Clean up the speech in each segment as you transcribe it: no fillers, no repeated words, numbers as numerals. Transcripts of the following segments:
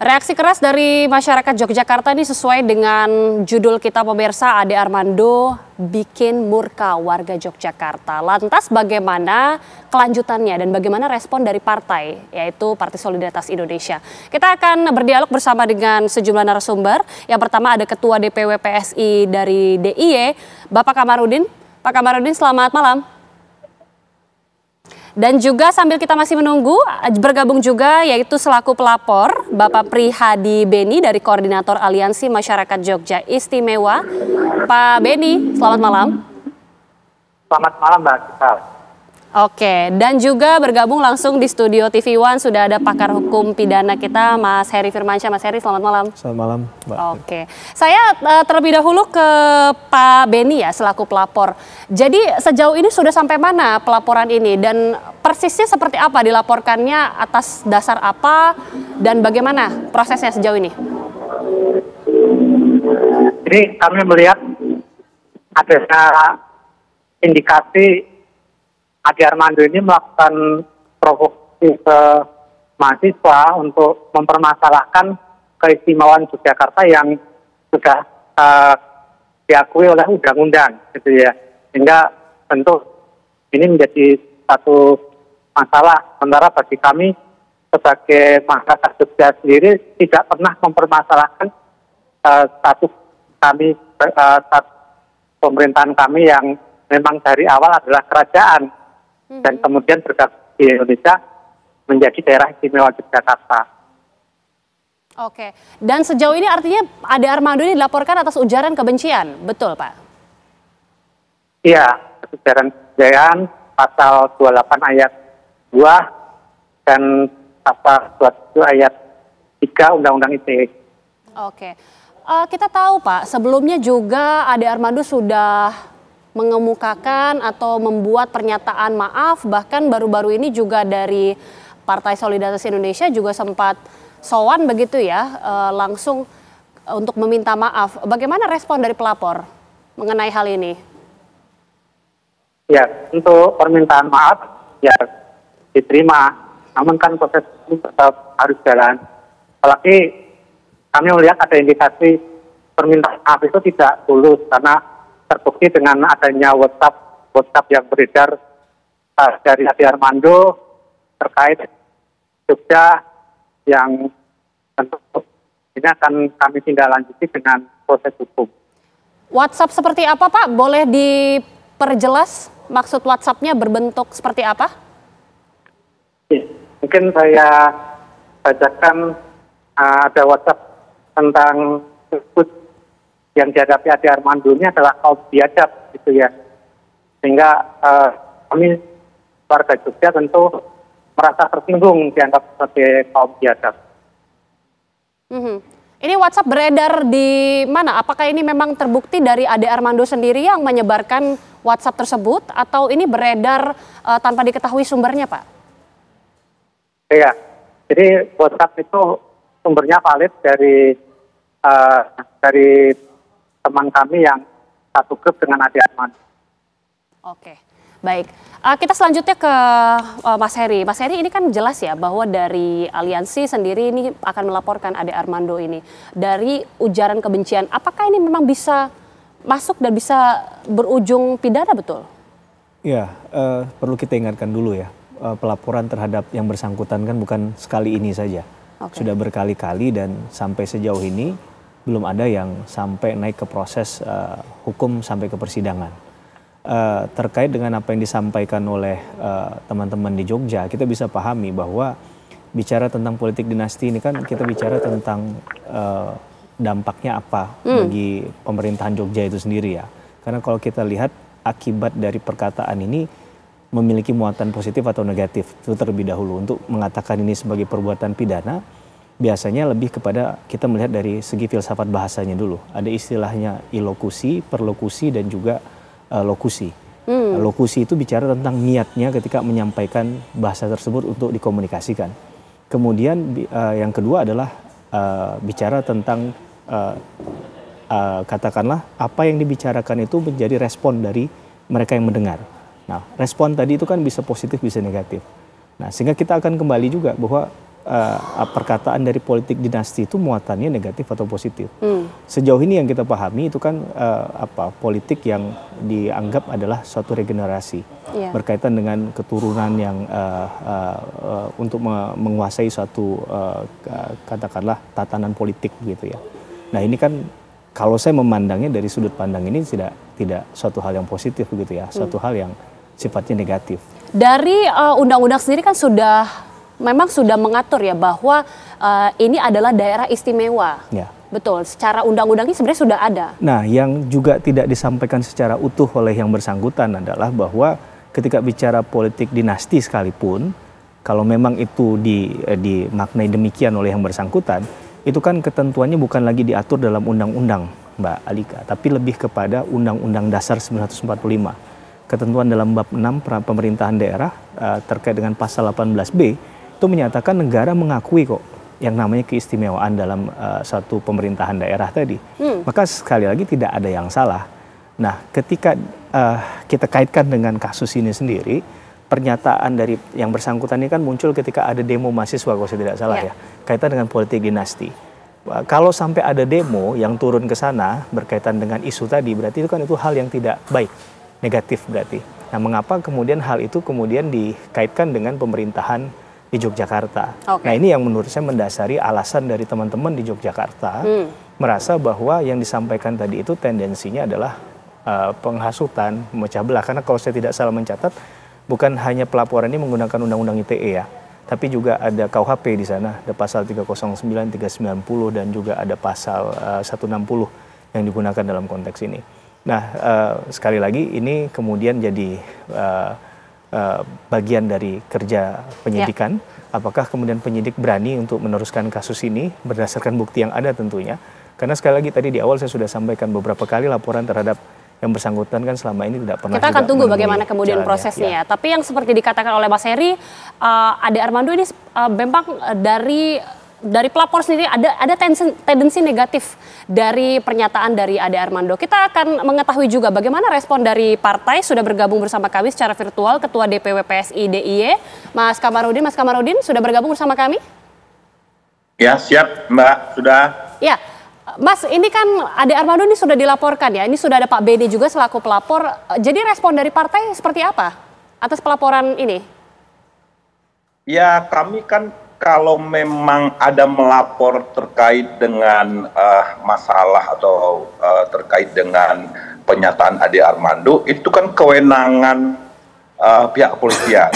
Reaksi keras dari masyarakat Yogyakarta ini sesuai dengan judul kita pemirsa, Ade Armando bikin murka warga Yogyakarta. Lantas bagaimana kelanjutannya dan bagaimana respon dari partai, yaitu Partai Solidaritas Indonesia. Kita akan berdialog bersama dengan sejumlah narasumber. Yang pertama ada Ketua DPW PSI dari DIY, Bapak Kamarudin. Pak Kamarudin, selamat malam. Dan juga sambil kita masih menunggu, bergabung juga yaitu selaku pelapor Bapak Prihadi Beni dari Koordinator Aliansi Masyarakat Jogja Istimewa. Pak Beni, selamat malam. Selamat malam Mbak Gisal. Oke, dan juga bergabung langsung di studio TV One sudah ada pakar hukum pidana kita, Mas Heri Firmansyah. Mas Heri, selamat malam. Selamat malam, Mbak. Oke, saya terlebih dahulu ke Pak Beni ya, selaku pelapor. Jadi sejauh ini sudah sampai mana pelaporan ini dan persisnya seperti apa, dilaporkannya atas dasar apa dan bagaimana prosesnya sejauh ini? Jadi kami melihat ada indikasi Ade Armando ini melakukan provokasi ke mahasiswa untuk mempermasalahkan keistimewaan Yogyakarta yang sudah diakui oleh undang-undang, gitu ya. Sehingga tentu ini menjadi satu masalah. Sementara bagi kami sebagai masyarakat Jogja sendiri tidak pernah mempermasalahkan status kami, pemerintahan kami yang memang dari awal adalah kerajaan. Dan kemudian bergabung di Indonesia menjadi daerah istimewa Yogyakarta. Oke, dan sejauh ini artinya Ade Armando ini dilaporkan atas ujaran kebencian, betul Pak? Iya, ujaran kebencian pasal 28 ayat 2 dan pasal 27 ayat 3 Undang-Undang ITE. Oke, kita tahu Pak, sebelumnya juga Ade Armando sudah mengemukakan atau membuat pernyataan maaf, bahkan baru-baru ini juga dari Partai Solidaritas Indonesia juga sempat sowan begitu ya, langsung untuk meminta maaf. Bagaimana respon dari pelapor mengenai hal ini? Ya, untuk permintaan maaf ya diterima, namun kan proses ini tetap harus jalan. Apalagi kami melihat ada indikasi permintaan maaf itu tidak tulus karena terbukti dengan adanya WhatsApp yang beredar dari Ade Armando terkait Jogja yang tentu ini akan kami tindak lanjuti dengan proses hukum. WhatsApp seperti apa Pak? Boleh diperjelas maksud WhatsApp-nya berbentuk seperti apa? Ya, mungkin saya bacakan ada WhatsApp tentang yang dihadapi Ade Armando ini adalah kaum biadab, gitu ya. Sehingga kami warga Jogja tentu merasa tersinggung dianggap sebagai kaum biadab. Ini WhatsApp beredar di mana? Apakah ini memang terbukti dari Ade Armando sendiri yang menyebarkan WhatsApp tersebut atau ini beredar tanpa diketahui sumbernya, Pak? Iya, jadi WhatsApp itu sumbernya valid dari teman kami yang satu grup dengan Ade Armando. Oke, baik. Kita selanjutnya ke Mas Heri. Mas Heri, ini kan jelas ya bahwa dari aliansi sendiri ini akan melaporkan Ade Armando ini dari ujaran kebencian. Apakah ini memang bisa masuk dan bisa berujung pidana, betul? Ya, perlu kita ingatkan dulu ya, pelaporan terhadap yang bersangkutan kan bukan sekali ini saja. Sudah berkali-kali dan sampai sejauh ini belum ada yang sampai naik ke proses hukum sampai ke persidangan. Terkait dengan apa yang disampaikan oleh teman-teman di Jogja, kita bisa pahami bahwa bicara tentang politik dinasti ini kan kita bicara tentang dampaknya apa bagi pemerintahan Jogja itu sendiri ya. Karena kalau kita lihat akibat dari perkataan ini memiliki muatan positif atau negatif itu terlebih dahulu. Untuk mengatakan ini sebagai perbuatan pidana, biasanya lebih kepada kita melihat dari segi filsafat bahasanya dulu. Ada istilahnya ilokusi, perlokusi, dan juga lokusi. Lokusi itu bicara tentang niatnya ketika menyampaikan bahasa tersebut untuk dikomunikasikan. Kemudian yang kedua adalah bicara tentang katakanlah apa yang dibicarakan itu menjadi respon dari mereka yang mendengar. Nah, respon tadi itu kan bisa positif, bisa negatif. Nah, sehingga kita akan kembali juga bahwa perkataan dari politik dinasti itu muatannya negatif atau positif. Sejauh ini yang kita pahami itu kan politik yang dianggap adalah suatu regenerasi berkaitan dengan keturunan yang untuk menguasai suatu katakanlah tatanan politik gitu ya. Nah ini kan kalau saya memandangnya dari sudut pandang ini tidak suatu hal yang positif begitu ya, suatu hal yang sifatnya negatif. Dari undang-undang sendiri kan memang sudah mengatur ya bahwa ini adalah daerah istimewa. Ya. Betul, secara undang-undang ini sebenarnya sudah ada. Nah, yang juga tidak disampaikan secara utuh oleh yang bersangkutan adalah bahwa ketika bicara politik dinasti sekalipun, kalau memang itu dimaknai demikian oleh yang bersangkutan, itu kan ketentuannya bukan lagi diatur dalam undang-undang, Mbak Alika, tapi lebih kepada Undang-Undang Dasar 1945. Ketentuan dalam bab 6 pemerintahan daerah terkait dengan pasal 18B itu menyatakan negara mengakui kok yang namanya keistimewaan dalam suatu pemerintahan daerah tadi. Maka sekali lagi tidak ada yang salah. Nah, ketika kita kaitkan dengan kasus ini sendiri, pernyataan dari yang bersangkutan ini kan muncul ketika ada demo mahasiswa kalau saya tidak salah ya, kaitan dengan politik dinasti. Kalau sampai ada demo yang turun ke sana berkaitan dengan isu tadi, berarti itu kan hal yang tidak baik, negatif berarti. Nah, mengapa kemudian hal itu kemudian dikaitkan dengan pemerintahan di Yogyakarta. Nah ini yang menurut saya mendasari alasan dari teman-teman di Yogyakarta merasa bahwa yang disampaikan tadi itu tendensinya adalah penghasutan, memecah belah. Karena kalau saya tidak salah mencatat, bukan hanya pelaporan ini menggunakan Undang-Undang ITE ya, tapi juga ada KUHP di sana, ada pasal 309, 390 dan juga ada pasal 160 yang digunakan dalam konteks ini. Nah sekali lagi ini kemudian jadi bagian dari kerja penyidikan. Apakah kemudian penyidik berani untuk meneruskan kasus ini berdasarkan bukti yang ada tentunya. Karena sekali lagi tadi di awal saya sudah sampaikan beberapa kali laporan terhadap yang bersangkutan kan selama ini tidak pernah. Kita akan tunggu bagaimana kemudian prosesnya. Tapi yang seperti dikatakan oleh Mas Heri, Ade Armando ini memang dari pelapor sendiri ada tendensi negatif dari pernyataan dari Ade Armando. Kita akan mengetahui juga bagaimana respon dari partai. Sudah bergabung bersama kami secara virtual Ketua DPW PSI DIY, Mas Kamarudin. Mas Kamarudin sudah bergabung bersama kami? Ya, siap Mbak, sudah. Ya, Mas, ini kan Ade Armando ini sudah dilaporkan ya. Ini sudah ada Pak Beni juga selaku pelapor. Jadi respon dari partai seperti apa atas pelaporan ini? Ya, kami kan kalau memang ada melapor terkait dengan masalah atau terkait dengan pernyataan Ade Armando, itu kan kewenangan pihak kepolisian.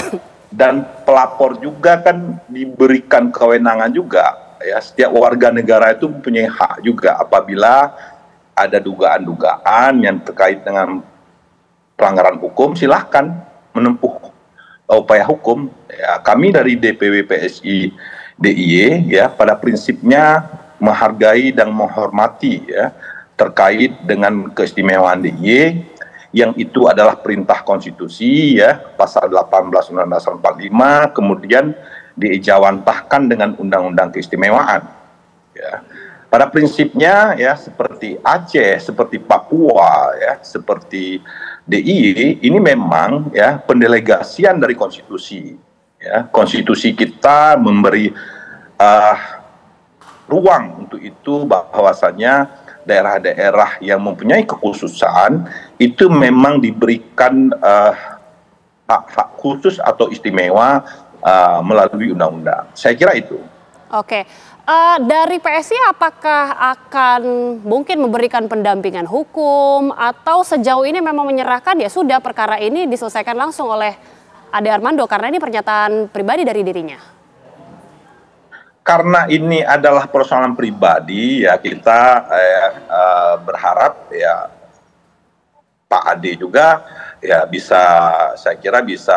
Dan pelapor juga kan diberikan kewenangan juga. Ya, setiap warga negara itu mempunyai hak juga apabila ada dugaan-dugaan yang terkait dengan pelanggaran hukum, silahkan menempuh upaya hukum. Ya, kami dari DPW PSI DIY ya pada prinsipnya menghargai dan menghormati ya terkait dengan keistimewaan DIY yang itu adalah perintah konstitusi ya pasal 18 Undang-Undang Dasar 45 kemudian diijawantahkan dengan Undang-Undang Keistimewaan ya. Pada prinsipnya ya seperti Aceh, seperti Papua ya, seperti DIY ini memang ya pendelegasian dari konstitusi ya. Konstitusi kita memberi ruang untuk itu bahwasanya daerah-daerah yang mempunyai kekhususan itu memang diberikan hak khusus atau istimewa melalui undang-undang. Saya kira itu. Oke. Dari PSI apakah akan mungkin memberikan pendampingan hukum atau sejauh ini memang menyerahkan ya sudah perkara ini diselesaikan langsung oleh Ade Armando karena ini pernyataan pribadi dari dirinya? Karena ini adalah persoalan pribadi ya kita berharap ya Pak Ade juga ya bisa saya kira bisa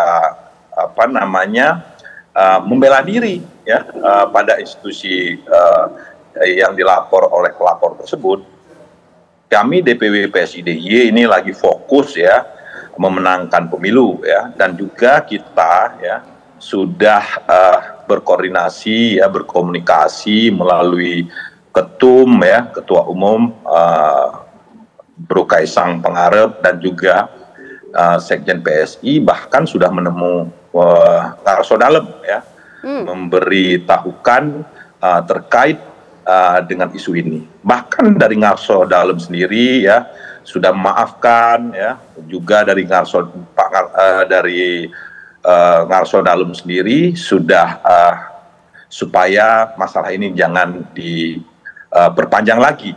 membela diri ya pada institusi yang dilapor oleh pelapor tersebut. Kami DPW PSI DIY ini lagi fokus ya memenangkan pemilu ya dan juga kita ya sudah berkoordinasi ya berkomunikasi melalui ketum ya ketua umum Bro Kaisang Pangarep dan juga Sekjen PSI bahkan sudah menemu Karso Dalem ya memberitahukan terkait dengan isu ini. Bahkan dari Ngarso Dalem sendiri ya sudah memaafkan ya, juga dari Ngarso Dalem sendiri sudah supaya masalah ini jangan diperpanjang lagi.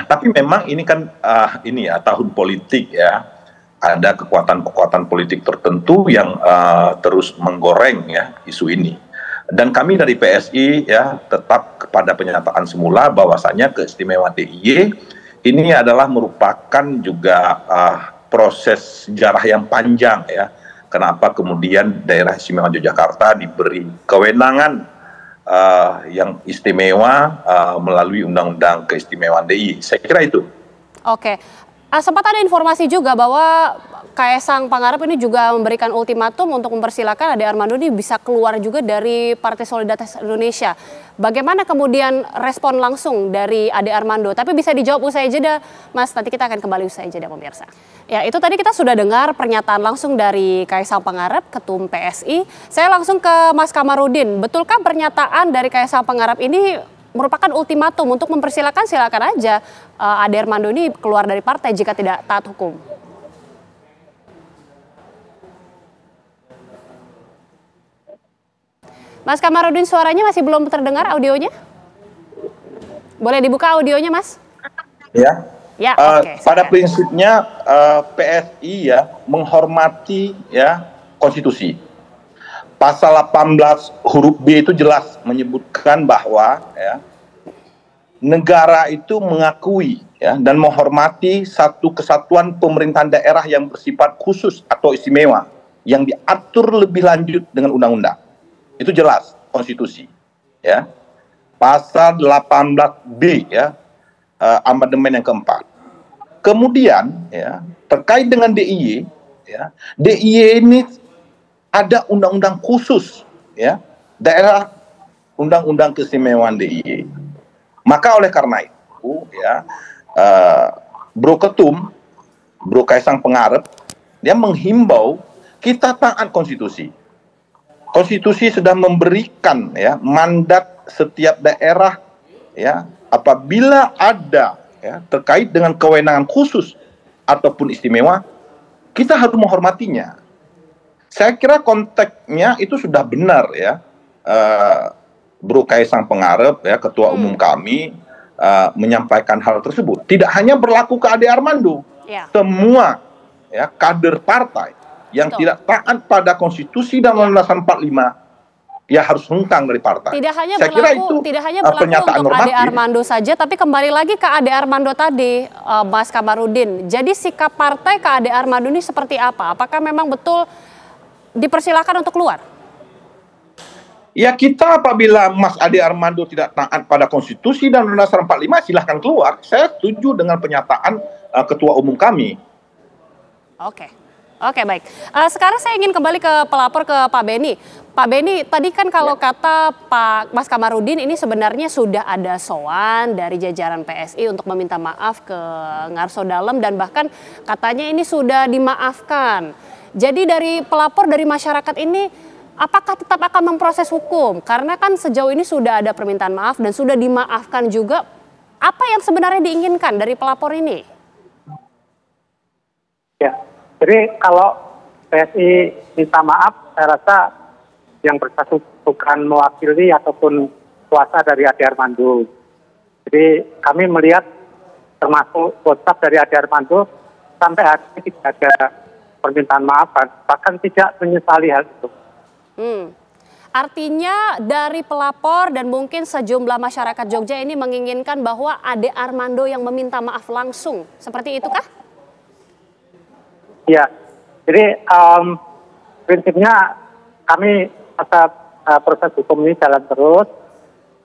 Tapi memang ini kan tahun politik ya, ada kekuatan-kekuatan politik tertentu yang terus menggoreng ya isu ini. Dan kami dari PSI ya tetap kepada pernyataan semula bahwasanya keistimewaan DIY ini adalah merupakan juga proses sejarah yang panjang ya. Kenapa kemudian daerah istimewa Yogyakarta diberi kewenangan yang istimewa melalui Undang-Undang Keistimewaan DIY. Saya kira itu. Oke. Sempat ada informasi juga bahwa Kaisang Pangarep ini juga memberikan ultimatum untuk mempersilahkan Ade Armando ini bisa keluar juga dari Partai Solidaritas Indonesia. Bagaimana kemudian respon langsung dari Ade Armando? Tapi bisa dijawab usai jeda, Mas. Nanti kita akan kembali usai jeda, pemirsa. Ya, itu tadi kita sudah dengar pernyataan langsung dari Kaisang Pangarep, Ketum PSI. Saya langsung ke Mas Kamarudin. Betulkah pernyataan dari Kaisang Pangarep ini merupakan ultimatum untuk mempersilakan, silakan aja Ade Armando ini keluar dari partai jika tidak taat hukum? Mas Kamarudin, suaranya masih belum terdengar audionya? Boleh dibuka audionya, Mas? Ya. Ya, oke. Pada prinsipnya PSI ya menghormati ya konstitusi. Pasal 18 huruf B itu jelas menyebutkan bahwa ya, negara itu mengakui ya, dan menghormati satu kesatuan pemerintahan daerah yang bersifat khusus atau istimewa yang diatur lebih lanjut dengan undang-undang. Itu jelas konstitusi. Ya. Pasal 18B ya, amandemen yang keempat. Kemudian ya, terkait dengan DIY ya, DIY ini ada undang-undang khusus ya, daerah Undang-Undang Keistimewaan DIY. Maka oleh karena itu ya, Bro Ketum, Bro Kaisang Pangarep, dia menghimbau kita taat konstitusi. Konstitusi sudah memberikan ya mandat setiap daerah ya, apabila ada ya terkait dengan kewenangan khusus ataupun istimewa, kita harus menghormatinya. Saya kira konteksnya itu sudah benar ya, Bro Kaisang Pangarep ya, Ketua Umum kami menyampaikan hal tersebut. Tidak hanya berlaku ke Ade Armando, semua ya kader partai yang tidak taat pada konstitusi dan Undang-Undang 45 ya harus hengkang dari partai. Tidak hanya Saya kira itu berlaku untuk Ade Armando saja, tapi kembali lagi ke Ade Armando tadi, Mas Kamarudin. Jadi sikap partai ke Ade Armando ini seperti apa? Apakah memang betul dipersilakan untuk keluar? Ya, kita apabila Mas Ade Armando tidak taat pada konstitusi dan Undang-Undang 45 silahkan keluar. Saya setuju dengan pernyataan Ketua Umum kami. Oke, baik. Sekarang saya ingin kembali ke pelapor, ke Pak Beni. Pak Beni, tadi kan kalau kata Pak Mas Kamarudin ini sebenarnya sudah ada sowan dari jajaran PSI untuk meminta maaf ke Ngarso Dalem dan bahkan katanya ini sudah dimaafkan. Jadi dari pelapor, dari masyarakat ini, apakah tetap akan memproses hukum? Karena kan sejauh ini sudah ada permintaan maaf dan sudah dimaafkan juga. Apa yang sebenarnya diinginkan dari pelapor ini? Ya, jadi kalau PSI minta maaf, saya rasa yang bersangkutan bukan mewakili ataupun kuasa dari Ade Armando. Jadi kami melihat termasuk WhatsApp dari Ade Armando sampai hari ini tidak ada permintaan maaf, bahkan tidak menyesali hal itu. Artinya dari pelapor dan mungkin sejumlah masyarakat Jogja ini menginginkan bahwa Ade Armando yang meminta maaf langsung, seperti itu kah? Ya, jadi prinsipnya kami tetap proses hukum ini jalan terus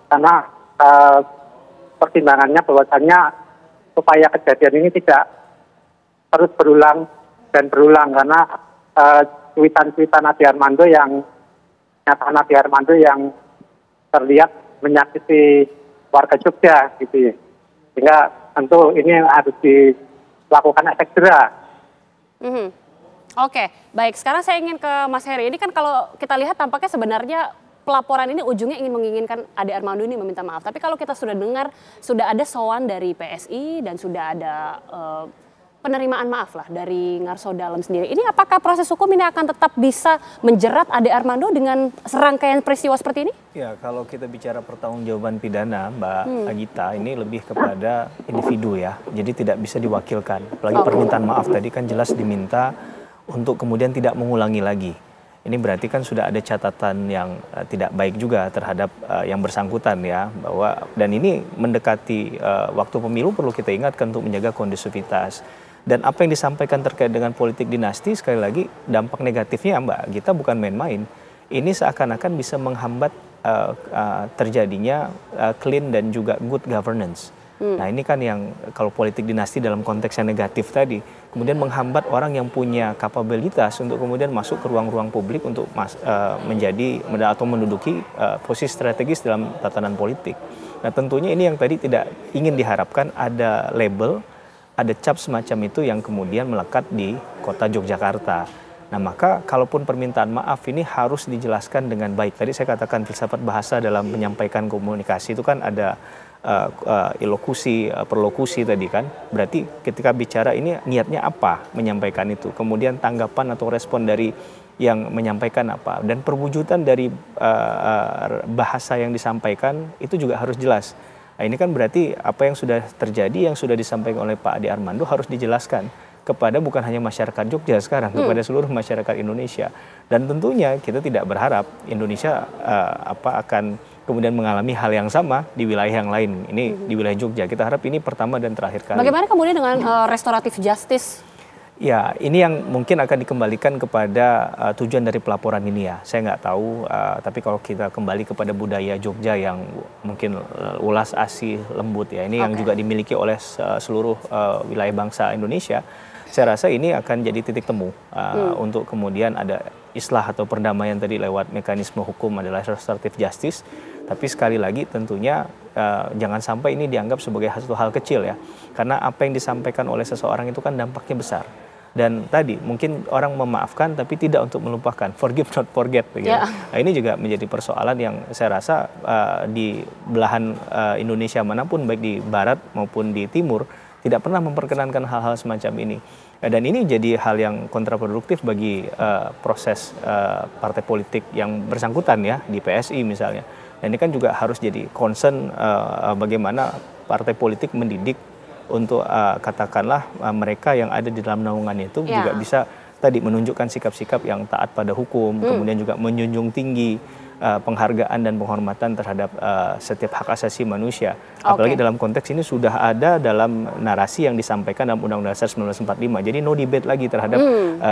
karena pertimbangannya bahwasannya supaya kejadian ini tidak terus berulang dan berulang karena cuitan-cuitan Ade Armando yang pernyataan Ade Armando yang terlihat menyakiti warga Jogja gitu ya. Sehingga tentu ini harus dilakukan efek jera. Oke, baik. Sekarang saya ingin ke Mas Heri. Ini kan kalau kita lihat tampaknya sebenarnya pelaporan ini ujungnya ingin menginginkan Ade Armando ini meminta maaf. Tapi kalau kita sudah dengar, sudah ada sowan dari PSI dan sudah ada penerimaan maaf lah dari Ngarso Dalam sendiri. Ini apakah proses hukum ini akan tetap bisa menjerat Ade Armando dengan serangkaian peristiwa seperti ini? Ya, kalau kita bicara pertanggungjawaban pidana, Mbak Agita, ini lebih kepada individu ya. Jadi tidak bisa diwakilkan. Apalagi permintaan maaf tadi kan jelas diminta untuk kemudian tidak mengulangi lagi. Ini berarti kan sudah ada catatan yang tidak baik juga terhadap yang bersangkutan ya, bahwa dan ini mendekati waktu pemilu perlu kita ingatkan untuk menjaga kondusivitas. Dan apa yang disampaikan terkait dengan politik dinasti, sekali lagi dampak negatifnya Mbak Gita bukan main-main. Ini seakan-akan bisa menghambat terjadinya clean dan juga good governance. Nah ini kan yang kalau politik dinasti dalam konteks yang negatif tadi, kemudian menghambat orang yang punya kapabilitas untuk kemudian masuk ke ruang-ruang publik untuk menjadi atau menduduki posisi strategis dalam tatanan politik. Nah tentunya ini yang tadi tidak ingin diharapkan ada label, ada cap semacam itu yang kemudian melekat di kota Yogyakarta. Nah maka kalaupun permintaan maaf ini harus dijelaskan dengan baik. Tadi saya katakan filsafat bahasa dalam menyampaikan komunikasi itu kan ada ilokusi, perlokusi tadi kan. Berarti ketika bicara ini niatnya apa menyampaikan itu. Kemudian tanggapan atau respon dari yang menyampaikan apa. Dan perwujudan dari bahasa yang disampaikan itu juga harus jelas. Nah, ini kan berarti apa yang sudah terjadi, yang sudah disampaikan oleh Pak Ade Armando harus dijelaskan kepada bukan hanya masyarakat Jogja sekarang, kepada seluruh masyarakat Indonesia. Dan tentunya kita tidak berharap Indonesia akan kemudian mengalami hal yang sama di wilayah yang lain. Ini di wilayah Jogja. Kita harap ini pertama dan terakhir kali. Bagaimana kemudian dengan restoratif justice? Ya, ini yang mungkin akan dikembalikan kepada tujuan dari pelaporan ini ya. Saya nggak tahu, tapi kalau kita kembali kepada budaya Jogja yang mungkin ulas asih lembut ya. Ini yang juga dimiliki oleh seluruh wilayah bangsa Indonesia. Saya rasa ini akan jadi titik temu untuk kemudian ada islah atau perdamaian tadi lewat mekanisme hukum adalah restoratif justice. Tapi sekali lagi tentunya jangan sampai ini dianggap sebagai satu hal kecil ya. Karena apa yang disampaikan oleh seseorang itu kan dampaknya besar. Dan tadi mungkin orang memaafkan tapi tidak untuk melupakan, forgive not forget. Begitu. Nah, ini juga menjadi persoalan yang saya rasa di belahan Indonesia manapun, baik di barat maupun di timur, tidak pernah memperkenankan hal-hal semacam ini. Dan ini jadi hal yang kontraproduktif bagi proses partai politik yang bersangkutan ya, di PSI misalnya. Dan ini kan juga harus jadi concern bagaimana partai politik mendidik untuk katakanlah mereka yang ada di dalam naungan itu juga bisa tadi menunjukkan sikap-sikap yang taat pada hukum, kemudian juga menjunjung tinggi penghargaan dan penghormatan terhadap setiap hak asasi manusia. Apalagi dalam konteks ini sudah ada dalam narasi yang disampaikan dalam Undang-Undang Dasar 1945. Jadi no debate lagi terhadap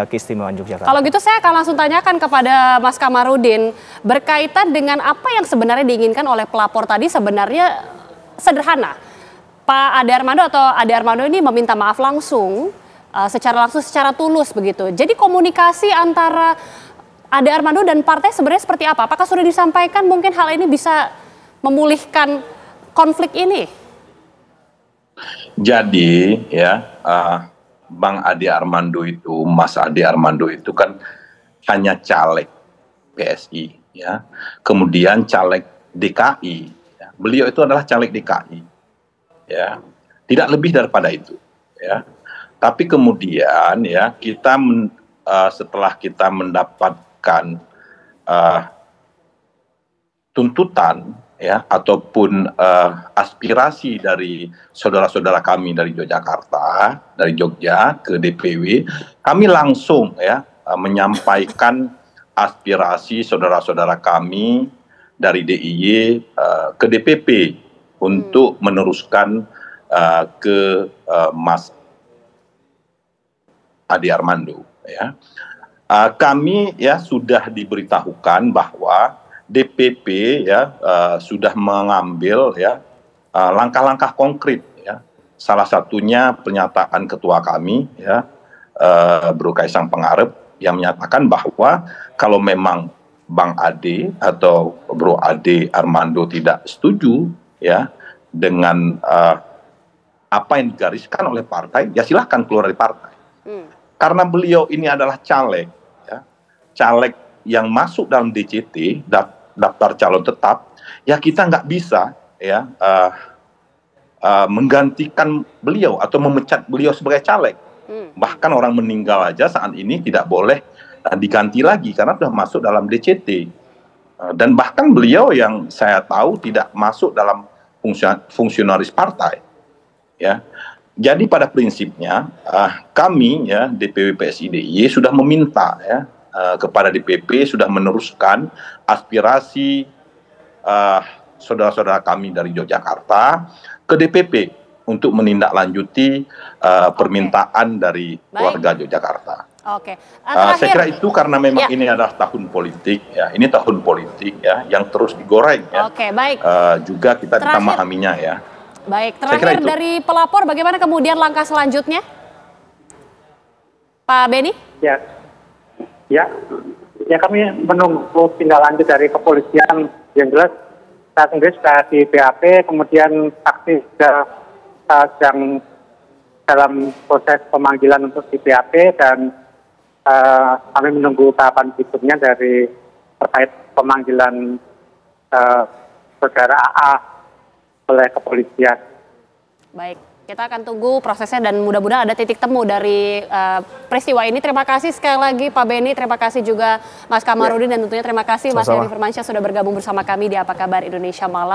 keistimewaan Yogyakarta. Kalau gitu saya akan langsung tanyakan kepada Mas Kamarudin, berkaitan dengan apa yang sebenarnya diinginkan oleh pelapor tadi sebenarnya sederhana. Pak Ade Armando atau Ade Armando ini meminta maaf langsung, secara tulus begitu. Jadi komunikasi antara Ade Armando dan partai sebenarnya seperti apa? Apakah sudah disampaikan mungkin hal ini bisa memulihkan konflik ini? Jadi ya Bang Ade Armando itu, Mas Ade Armando itu kan hanya caleg PSI ya. Kemudian caleg DKI. Ya. Beliau itu adalah caleg DKI. Ya, tidak lebih daripada itu ya. Tapi kemudian ya kita setelah kita mendapatkan tuntutan ya ataupun aspirasi dari saudara-saudara kami dari Yogyakarta, dari Jogja ke DPW, kami langsung ya menyampaikan aspirasi saudara-saudara kami dari DIY ke DPP untuk meneruskan ke Mas Ade Armando. Ya. Kami ya sudah diberitahukan bahwa DPP ya sudah mengambil ya langkah-langkah konkret. Ya. Salah satunya pernyataan ketua kami ya Bro Kaisang Pangarep yang menyatakan bahwa kalau memang Bang Ade atau Bro Ade Armando tidak setuju ya dengan apa yang digariskan oleh partai, ya silahkan keluar dari partai. karena beliau ini adalah caleg, ya, caleg yang masuk dalam DCT, daftar calon tetap, ya kita nggak bisa ya menggantikan beliau atau memecat beliau sebagai caleg. Bahkan orang meninggal aja saat ini tidak boleh diganti lagi karena sudah masuk dalam DCT. Dan bahkan beliau yang saya tahu tidak masuk dalam fungsionaris partai. Ya, jadi pada prinsipnya kami ya DPW PSI DIY sudah meminta ya kepada DPP sudah meneruskan aspirasi saudara-saudara kami dari Yogyakarta ke DPP untuk menindaklanjuti permintaan dari warga Yogyakarta. Oke. Saya kira itu karena memang ini adalah tahun politik, ya. Ini tahun politik ya, yang terus digoreng ya. Oke, baik. Juga kita memahaminya ya. Baik, terakhir dari pelapor, bagaimana kemudian langkah selanjutnya, Pak Beni? Ya kami menunggu tindak lanjut dari kepolisian. Yang jelas saat ini sudah di BAP, kemudian saksi sudah sedang dalam proses pemanggilan untuk di BAP dan kami menunggu tahapan berikutnya dari terkait pemanggilan saudara AA oleh kepolisian. Baik, kita akan tunggu prosesnya dan mudah-mudahan ada titik temu dari peristiwa ini. Terima kasih sekali lagi Pak Beni, terima kasih juga Mas Kamarudin dan tentunya terima kasih Mas Heri Firmansyah sudah bergabung bersama kami di Apa Kabar Indonesia Malam.